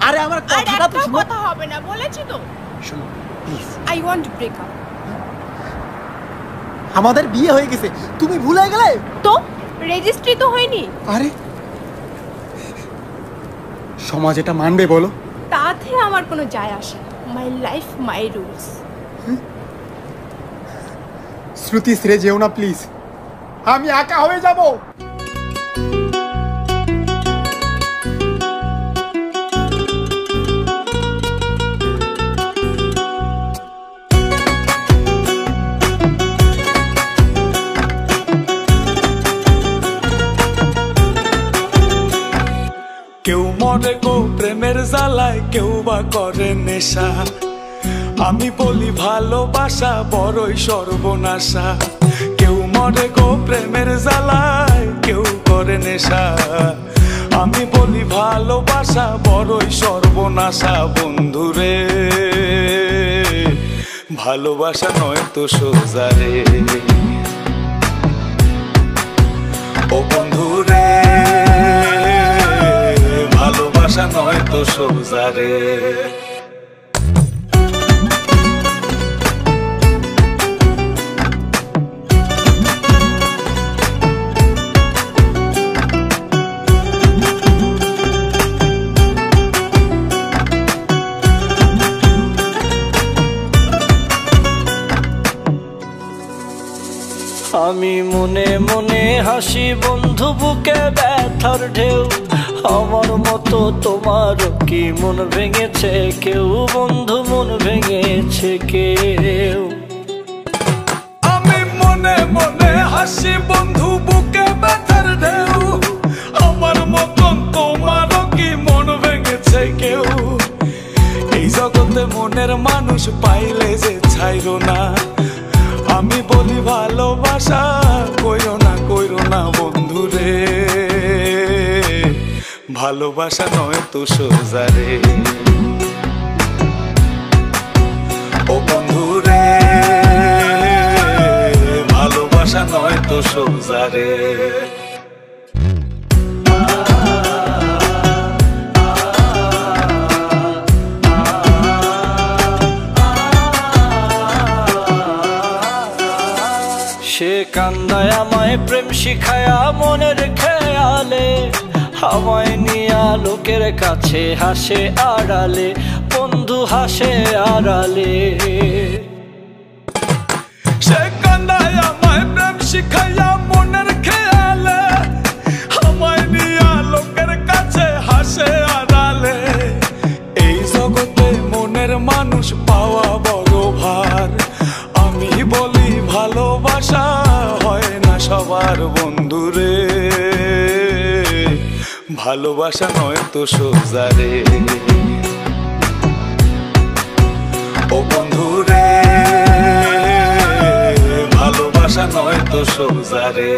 আরে আমার কথাটা তো শুনো। কথা হবে না বলেছি তো। শুনো please. I want break up. আমাদের বিয়ে হয়ে গেছে, তুমি ভুলে গেলে? তো রেজিস্ট্রি তো হয়নি। আরে সমাজ এটা মানবে বলো? তাতে আমার কোনো যায় আসে না। My life my rules. শ্রুতি ছেড়ে যেও না প্লিজ, আমি একা হয়ে যাব। কেউ মরে গো প্রেমের জ্বালায়, কেউ বা করে নেশা। আমি বলি ভালোবাসা বড়ই সর্বনাশা। কেউ মরে গো প্রেমের জ্বালায়, কেউ করে নেশা। আমি বলি ভালোবাসা বড়ই সর্বনাশা। বন্ধুরে ভালোবাসা নয় তো সোজা রে। ও বন্ধুরে ভালোবাসা নয় তো সোজা রে। আমি মনে মনে হাসি বন্ধু, বুকে ব্যথার ঢেউ। আমার মতো তোমারও কি মন ভেঙেছে কেউ? বন্ধু মন ভেঙেছে কেউ? আমি মনে মনে হাসি বন্ধু, বুকে ব্যথার ঢেউ। আমার মতন তোমারও কি মন ভেঙেছে কেউ? এই জগতে মনের মানুষ পাইলে যে ছাইরো না। আমি বলি ভালোবাসা কইরো না বন্ধুরে। ভালোবাসা নয় তো সোজা রে। ও বন্ধুরে ভালোবাসা নয় তো সোজা রে। সে কান্দায় আমায় প্রেম শিখায়া মনের খেয়ালে, আমায় নিয়া লোকের কাছে হাসে আড়ালে। বন্ধু হাসে আড়ালে। সে কান্দায় আমায় প্রেম শিখায়া মনের খেয়ালে, আমায় নিয়া লোকের কাছে হাসে আড়ালে। এই জগতে মনের মানুষ পাওয়া বড় ভার। আমি বলি ভালোবাসা হয় না সবার বন্ধুরে। ভালোবাসা নয় তো সোজা রে। ও বন্ধুরে ভালোবাসা নয় তো সোজা রে।